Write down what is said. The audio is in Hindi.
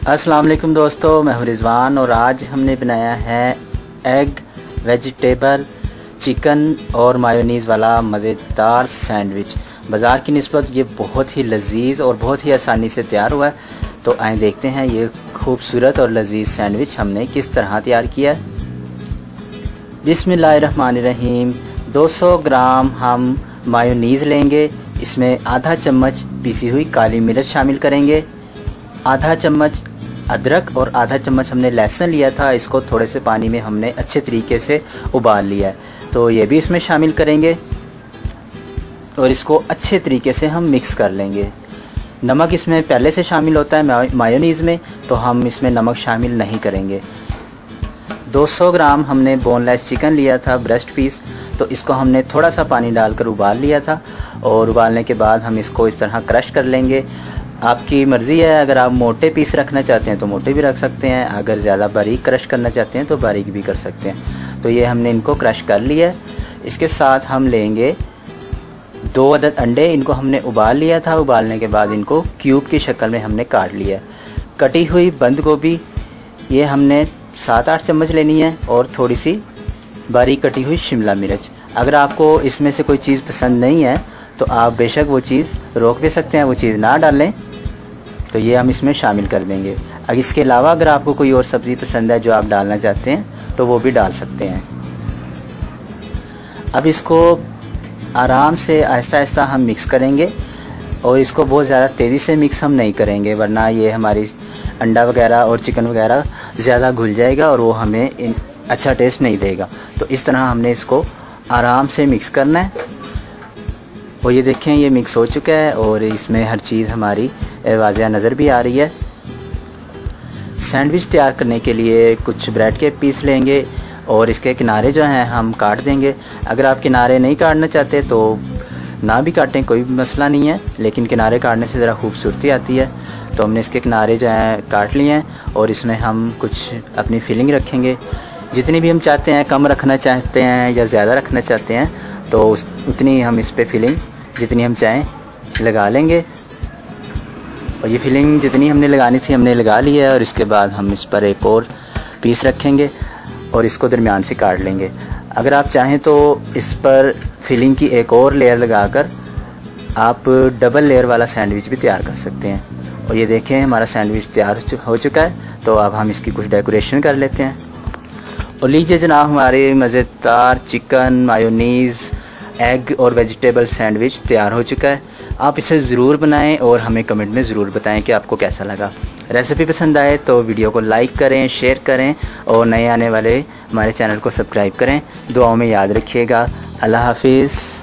अस्सलाम वालेकुम दोस्तों, मैं हूं रिजवान और आज हमने बनाया है एग वेजिटेबल चिकन और मायोनीज़ वाला मज़ेदार सैंडविच। बाज़ार की निस्बत ये बहुत ही लजीज और बहुत ही आसानी से तैयार हुआ है। तो आए देखते हैं ये खूबसूरत और लजीज सैंडविच हमने किस तरह तैयार किया है। बिस्मिल्लाहिर्रहमानिर्रहीम। 200 ग्राम हम मायोनीज़ लेंगे। इसमें आधा चम्मच पिसी हुई काली मिर्च शामिल करेंगे, आधा चम्मच अदरक और आधा चम्मच हमने लहसुन लिया था। इसको थोड़े से पानी में हमने अच्छे तरीके से उबाल लिया है, तो ये भी इसमें शामिल करेंगे और इसको अच्छे तरीके से हम मिक्स कर लेंगे। नमक इसमें पहले से शामिल होता है मायोनीज़ में, तो हम इसमें नमक शामिल नहीं करेंगे। 200 ग्राम हमने बोनलेस चिकन लिया था, ब्रेस्ट पीस, तो इसको हमने थोड़ा सा पानी डालकर उबाल लिया था और उबालने के बाद हम इसको इस तरह क्रश कर लेंगे। आपकी मर्ज़ी है, अगर आप मोटे पीस रखना चाहते हैं तो मोटे भी रख सकते हैं, अगर ज़्यादा बारीक क्रश करना चाहते हैं तो बारीक भी कर सकते हैं। तो ये हमने इनको क्रश कर लिया है। इसके साथ हम लेंगे 2 अदद अंडे। इनको हमने उबाल लिया था, उबालने के बाद इनको क्यूब की शक्ल में हमने काट लिया। कटी हुई बंद गोभी ये हमने 7-8 चम्मच लेनी है और थोड़ी सी बारीक कटी हुई शिमला मिर्च। अगर आपको इसमें से कोई चीज़ पसंद नहीं है तो आप बेशक वो चीज़ रोक भी सकते हैं, वो चीज़ ना डालें, तो ये हम इसमें शामिल कर देंगे। अब इसके अलावा अगर आपको कोई और सब्ज़ी पसंद है जो आप डालना चाहते हैं तो वो भी डाल सकते हैं। अब इसको आराम से आहिस्ता आहिस्ता हम मिक्स करेंगे और इसको बहुत ज़्यादा तेज़ी से मिक्स हम नहीं करेंगे, वरना ये हमारी अंडा वगैरह और चिकन वगैरह ज़्यादा घुल जाएगा और वो हमें अच्छा टेस्ट नहीं देगा। तो इस तरह हमने इसको आराम से मिक्स करना है। और ये देखें, ये मिक्स हो चुका है और इसमें हर चीज़ हमारी वाज़िया नज़र भी आ रही है। सैंडविच तैयार करने के लिए कुछ ब्रेड के पीस लेंगे और इसके किनारे जो हैं हम काट देंगे। अगर आप किनारे नहीं काटना चाहते तो ना भी काटें, कोई मसला नहीं है, लेकिन किनारे काटने से ज़रा खूबसूरती आती है। तो हमने इसके किनारे जो हैं काट लिए हैं और इसमें हम कुछ अपनी फिलिंग रखेंगे। जितनी भी हम चाहते हैं, कम रखना चाहते हैं या ज़्यादा रखना चाहते हैं, तो उतनी हम इस पर फिलिंग जितनी हम चाहें लगा लेंगे। और ये फिलिंग जितनी हमने लगानी थी हमने लगा लिया है और इसके बाद हम इस पर एक और पीस रखेंगे और इसको दरमियान से काट लेंगे। अगर आप चाहें तो इस पर फिलिंग की एक और लेयर लगाकर आप डबल लेयर वाला सैंडविच भी तैयार कर सकते हैं। और ये देखें, हमारा सैंडविच तैयार हो चुका है। तो अब हम इसकी कुछ डेकोरेशन कर लेते हैं। और लीजिए जनाब, हमारे मज़ेदार चिकन मायोनीज़ एग और वेजिटेबल सैंडविच तैयार हो चुका है। आप इसे ज़रूर बनाएं और हमें कमेंट में ज़रूर बताएं कि आपको कैसा लगा। रेसिपी पसंद आए तो वीडियो को लाइक करें, शेयर करें और नए आने वाले हमारे चैनल को सब्सक्राइब करें। दुआओं में याद रखिएगा। अल्लाह हाफिज़।